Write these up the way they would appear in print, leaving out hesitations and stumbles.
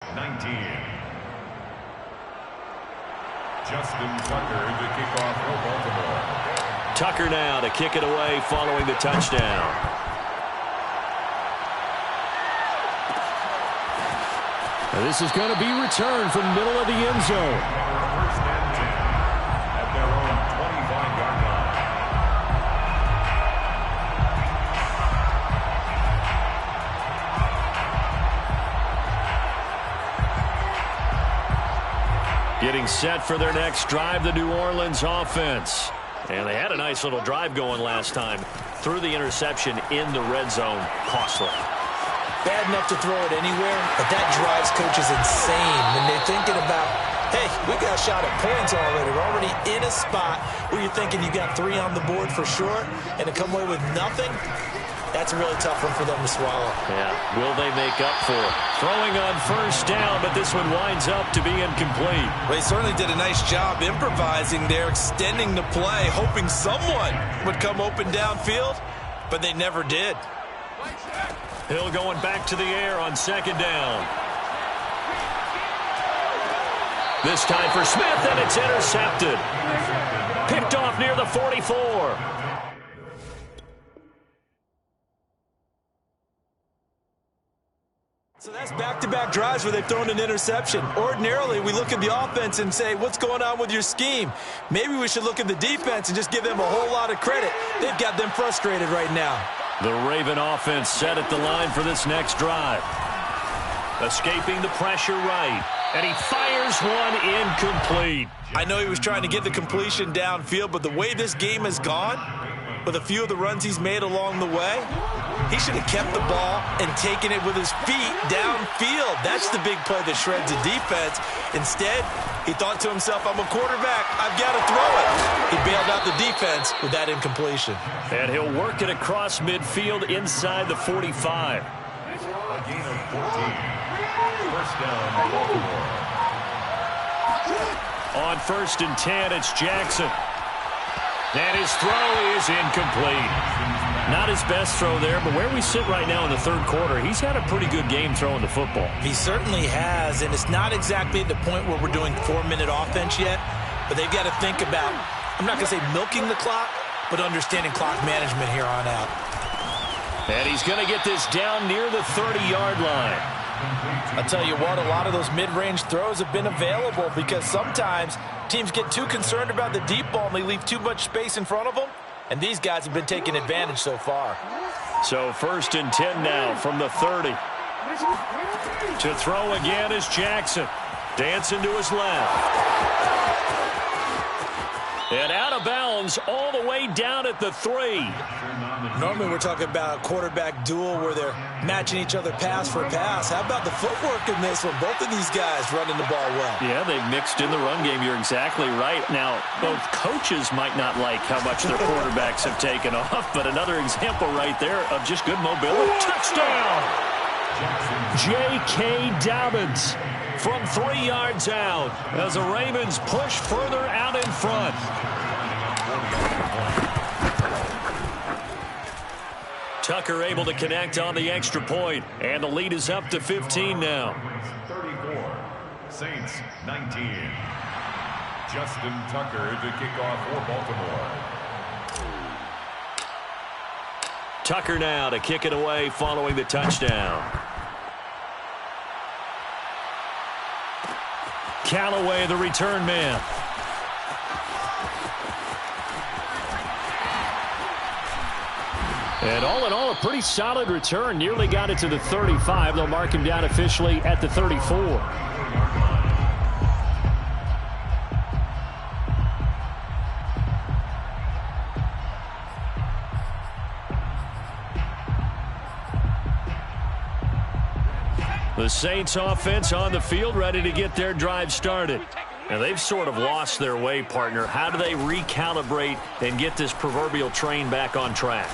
19. Justin Tucker to kick off for Baltimore. Tucker now to kick it away following the touchdown. And this is going to be returned from middle of the end zone. First and 10 at their own 25-yard line. Getting set for their next drive, the New Orleans offense. And they had a nice little drive going last time. Threw the interception in the red zone. Costly. Bad enough to throw it anywhere, but that drives coaches insane when they're thinking about, hey, we got a shot at points already. We're already in a spot where you're thinking you got 3 on the board for sure, and to come away with nothing, that's a really tough one for them to swallow. Yeah, will they make up for it? Throwing on first down, but this one winds up to be incomplete. Well, he certainly did a nice job improvising there, extending the play, hoping someone would come open downfield, but they never did. Hill going back to the air on second down. This time for Smith, and it's intercepted. Picked off near the 44. So that's back-to-back drives where they've thrown an interception. Ordinarily, we look at the offense and say, what's going on with your scheme? Maybe we should look at the defense and just give them a whole lot of credit. They've got them frustrated right now. The Raven offense set at the line for this next drive. Escaping the pressure right. And he fires one incomplete. I know he was trying to get the completion downfield, but the way this game has gone, with a few of the runs he's made along the way, he should have kept the ball and taken it with his feet downfield. That's the big play that shreds the defense. Instead, he thought to himself, I'm a quarterback. I've got to throw it. He bailed out the defense with that incompletion. And he'll work it across midfield inside the 45. A gain of 14. First down, Baltimore. On first and 10, it's Jackson. And his throw is incomplete. Not his best throw there, but where we sit right now in the third quarter, he's had a pretty good game throwing the football. He certainly has, and it's not exactly at the point where we're doing 4-minute offense yet, but they've got to think about, I'm not going to say milking the clock, but understanding clock management here on out. And he's going to get this down near the 30-yard line. I'll tell you what, a lot of those mid-range throws have been available because sometimes teams get too concerned about the deep ball and they leave too much space in front of them, and these guys have been taking advantage so far. So first and 10 now from the 30. To throw again is Jackson. Dancing to his left. And out of bounds all the way down at the 3. Normally we're talking about a quarterback duel where they're matching each other pass for pass. How about the footwork in this one? Both of these guys running the ball well. Yeah, they've mixed in the run game. You're exactly right. Now, both coaches might not like how much their quarterbacks have taken off, but another example right there of just good mobility. Touchdown! J.K. Dobbins from 3 yards out as the Ravens push further out in front. Tucker able to connect on the extra point, and the lead is up to 15 now. 34, Saints 19. Justin Tucker to kick off for Baltimore. Tucker now to kick it away following the touchdown. Callaway, the return man. And all in all, a pretty solid return. Nearly got it to the 35. They'll mark him down officially at the 34. The Saints offense on the field, ready to get their drive started. And they've sort of lost their way, partner. How do they recalibrate and get this proverbial train back on track?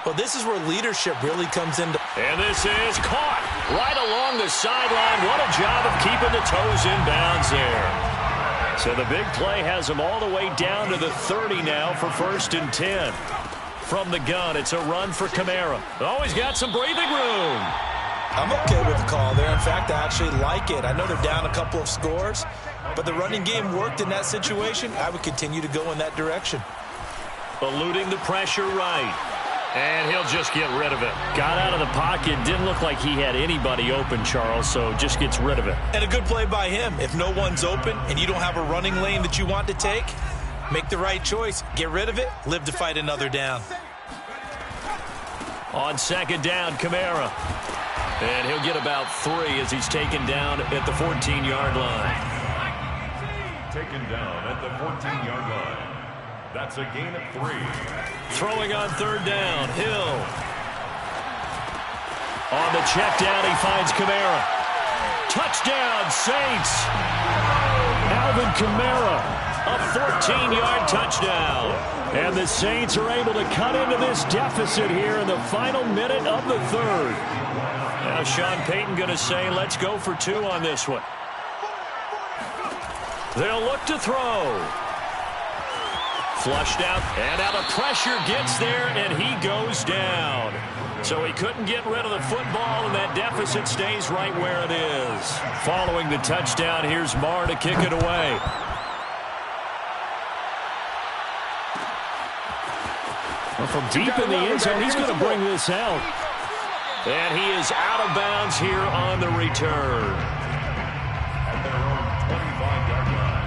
Well, this is where leadership really comes into. And this is caught right along the sideline. What a job of keeping the toes in bounds there. So the big play has them all the way down to the 30 now for first and 10. From the gun, it's a run for Kamara. Always got some breathing room. I'm okay with the call there. In fact, I actually like it. I know they're down a couple of scores, but the running game worked in that situation. I would continue to go in that direction. Eluding the pressure right. And he'll just get rid of it. Got out of the pocket. Didn't look like he had anybody open, Charles, so just gets rid of it. And a good play by him. If no one's open and you don't have a running lane that you want to take, make the right choice. Get rid of it. Live to fight another down. On second down, Kamara. And he'll get about 3 as he's taken down at the 14-yard line. Taken down at the 14-yard line. That's a gain of 3. Throwing on third down, Hill. On the check down, he finds Kamara. Touchdown, Saints. Alvin Kamara, a 14-yard touchdown. And the Saints are able to cut into this deficit here in the final minute of the third. Now Sean Payton going to say, let's go for 2 on this one. They'll look to throw. Flushed out, and out of pressure, gets there, and he goes down. So he couldn't get rid of the football, and that deficit stays right where it is. Following the touchdown, here's Marr to kick it away. Well, from deep in the end zone, he's going to bring this out. And he is out of bounds here on the return. At their own 25-yard line.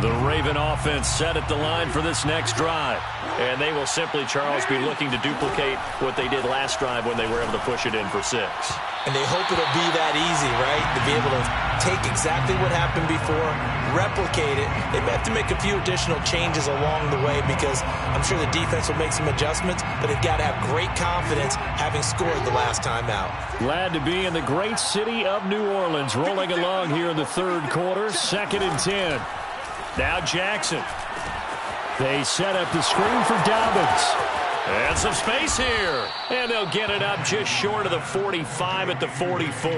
The Raven offense set at the line for this next drive. And they will simply, Charles, be looking to duplicate what they did last drive when they were able to push it in for 6. And they hope it'll be that easy, right? To be able to take exactly what happened before, replicate it. They may have to make a few additional changes along the way because I'm sure the defense will make some adjustments, but they've got to have great confidence having scored the last time out. Glad to be in the great city of New Orleans, rolling along here in the third quarter, 2nd and 10. Now Jackson. They set up the screen for Dobbins. And some space here. And they'll get it up just short of the 45 at the 44.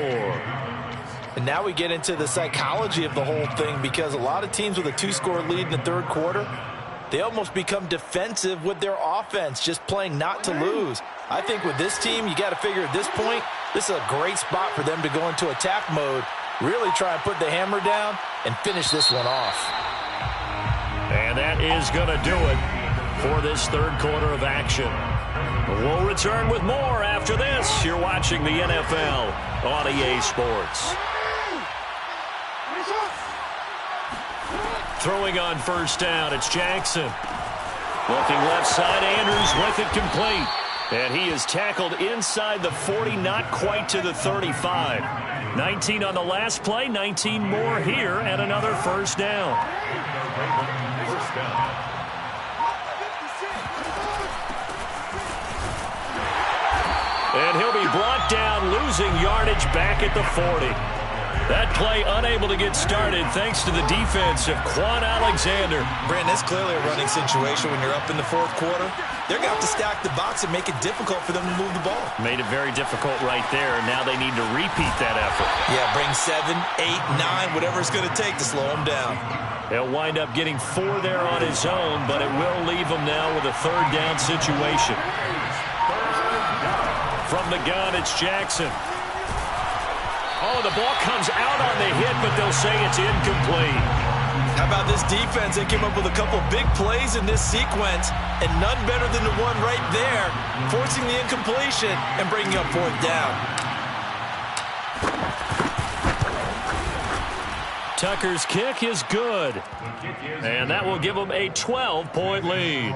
And now we get into the psychology of the whole thing because a lot of teams with a 2-score lead in the third quarter, they almost become defensive with their offense, just playing not to lose. I think with this team, you got to figure at this point, this is a great spot for them to go into attack mode, really try and put the hammer down and finish this one off. And that is going to do it for this third quarter of action. We'll return with more after this. You're watching the NFL on EA Sports. Throwing on first down, it's Jackson. Looking left side, Andrews with it complete. And he is tackled inside the 40, not quite to the 35. 19 on the last play, 19 more here, and another first down. First down. And he'll be brought down, losing yardage back at the 40. That play unable to get started thanks to the defense of Quan Alexander. Brandon, it's clearly a running situation when you're up in the fourth quarter. They're going to have to stack the box and make it difficult for them to move the ball. Made it very difficult right there, and now they need to repeat that effort. Yeah, bring 7, 8, 9, whatever it's going to take to slow them down. He'll wind up getting 4 there on his own, but it will leave him now with a third down situation. From the gun, it's Jackson. Oh, the ball comes out on the hit, but they'll say it's incomplete. How about this defense? They came up with a couple big plays in this sequence, and none better than the one right there, forcing the incompletion and bringing up fourth down. Tucker's kick is good, and that will give them a 12-point lead.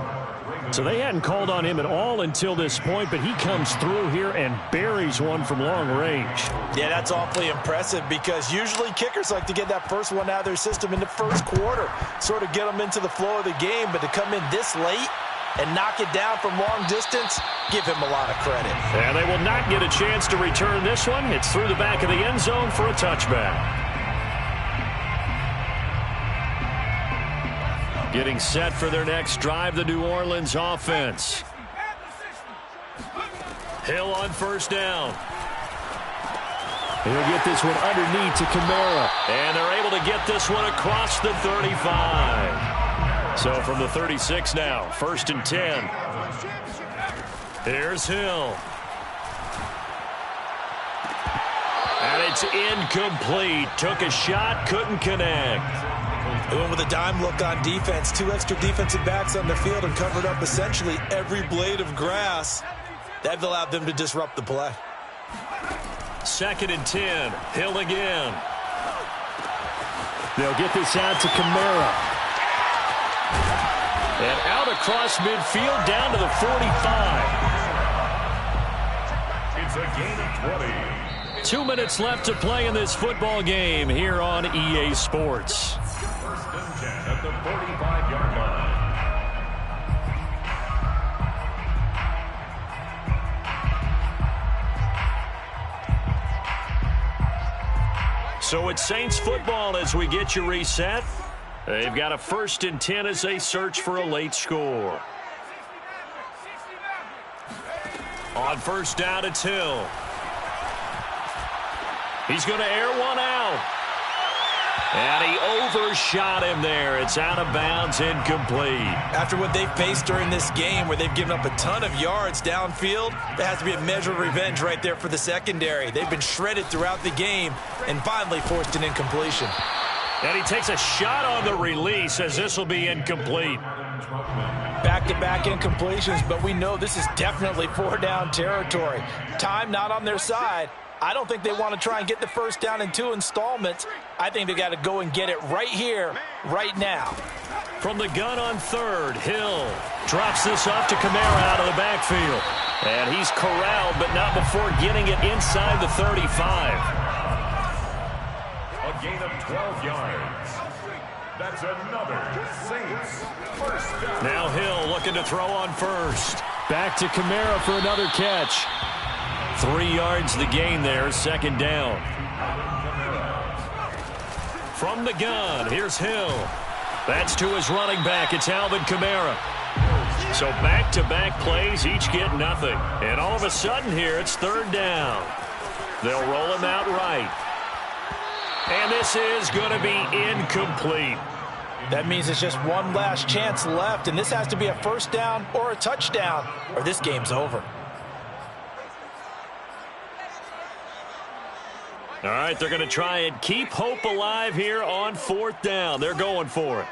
So they hadn't called on him at all until this point, but he comes through here and buries one from long range. Yeah, that's awfully impressive because usually kickers like to get that first one out of their system in the first quarter, sort of get them into the flow of the game, but to come in this late and knock it down from long distance, give him a lot of credit. And they will not get a chance to return this one. It's through the back of the end zone for a touchback. Getting set for their next drive, the New Orleans offense. Hill on first down. He'll get this one underneath to Kamara. And they're able to get this one across the 35. So from the 36 now, 1st and 10. Here's Hill. And it's incomplete. Took a shot, couldn't connect. They went with a dime look on defense. 2 extra defensive backs on the field and covered up essentially every blade of grass. That allowed them to disrupt the play. 2nd and 10. Hill again. They'll get this out to Kamara. And out across midfield down to the 45. It's a gain of 20. 2 minutes left to play in this football game here on EA Sports. 1st and 10 at the 45-yard line. So it's Saints football as we get you reset. They've got a 1st and 10 as they search for a late score. On 1st down, it's Hill. He's going to air one out. And he overshot him there. It's out of bounds, incomplete. After what they've faced during this game where they've given up a ton of yards downfield, there has to be a measure of revenge right there for the secondary. They've been shredded throughout the game and finally forced an incompletion. And he takes a shot on the release as this will be incomplete. Back-to-back incompletions, but we know this is definitely 4-down territory. Time not on their side. I don't think they want to try and get the 1st down in 2 installments. I think they got to go and get it right here, right now. From the gun on 3rd, Hill drops this off to Kamara out of the backfield. And he's corralled, but not before getting it inside the 35. A gain of 12 yards. That's another Saints 1st down. Now Hill looking to throw on 1st. Back to Kamara for another catch. 3 yards the gain there, 2nd down. From the gun, here's Hill. That's to his running back. It's Alvin Kamara. So back-to-back plays, each get nothing. And all of a sudden here, it's 3rd down. They'll roll him out right. And this is going to be incomplete. That means it's just one last chance left, and this has to be a 1st down or a touchdown, or this game's over. All right, they're going to try and keep hope alive here on 4th down. They're going for it.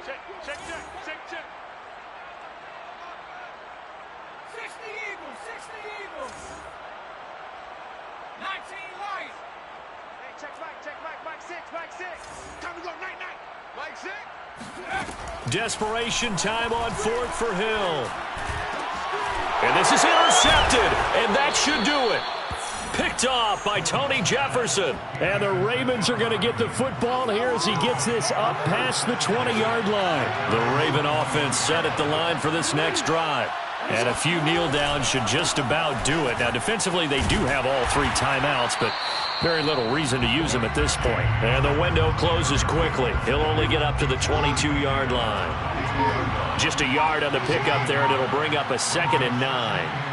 Check. 60 Eagles. 19 Lions. Hey, check Mike 6. Time to go, night. Mike 6. Desperation time on 4th for Hill. And this is intercepted, and that should do it. Picked off by Tony Jefferson. And the Ravens are going to get the football here as he gets this up past the 20-yard line. The Raven offense set at the line for this next drive. And a few kneel downs should just about do it. Now, defensively, they do have all 3 timeouts, but very little reason to use them at this point. And the window closes quickly. He'll only get up to the 22-yard line. Just a yard on the pickup there, and it'll bring up a 2nd and 9.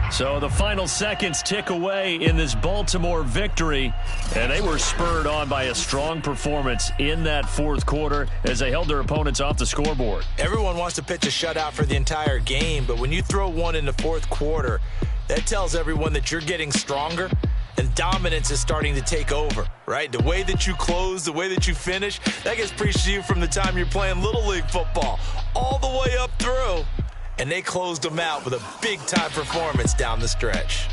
So the final seconds tick away in this Baltimore victory, and they were spurred on by a strong performance in that 4th quarter as they held their opponents off the scoreboard. Everyone wants to pitch a shutout for the entire game, but when you throw one in the 4th quarter, that tells everyone that you're getting stronger and dominance is starting to take over, right? The way that you close, the way that you finish, that gets preached to you from the time you're playing Little League football all the way up through. And they closed them out with a big-time performance down the stretch.